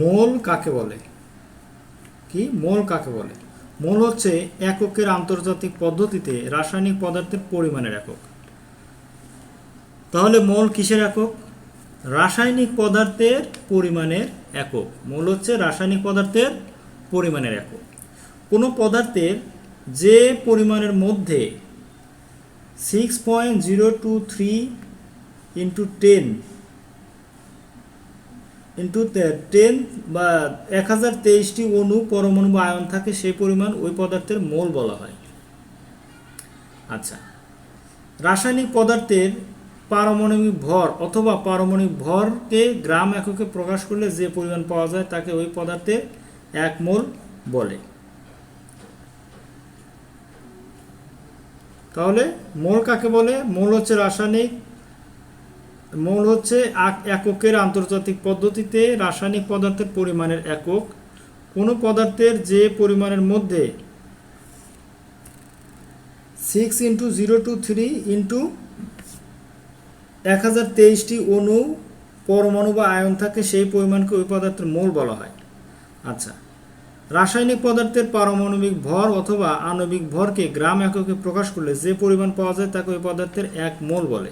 মোল কাকে বলে? কি মোল কাকে বলে? মোল হচ্ছে এককের আন্তর্জাতিক পদ্ধতিতে রাসায়নিক পদার্থের পরিমাণের একক। তাহলে মোল কিসের একক? রাসায়নিক পদার্থের পরিমাণের একক। মোল হচ্ছে রাসায়নিক পদার্থের পরিমাণের একক। কোনো পদার্থের যে পরিমাণের মধ্যে 6.023 ইন্টু 10 বা 1023টি অণু, পরমাণু বা আয়ন থাকে, সেই পরিমাণ ওই পদার্থের মোল বলা হয়। আচ্ছা, রাসায়নিক পদার্থের পারমাণবিক ভর অথবা পারমাণবিক ভরকে গ্রাম এককে প্রকাশ করলে যে পরিমাণ পাওয়া যায় তাকে ওই পদার্থের 1 মোল বলে। তাহলে মোল কাকে বলে? মোল হচ্ছে এককের আন্তর্জাতিক পদ্ধতিতে রাসায়নিক পদার্থের পরিমাণের একক। কোনো পদার্থের যে পরিমাণের মধ্যে 6.023 ইন্টু 1023টি অণু, পরমাণু বা আয়ন থাকে, সেই পরিমাণকে ওই পদার্থের মোল বলা হয়। আচ্ছা, রাসায়নিক পদার্থের পারমাণবিক ভর অথবা আণবিক ভরকে গ্রাম এককে প্রকাশ করলে যে পরিমাণ পাওয়া যায় তাকে ওই পদার্থের 1 মোল বলে।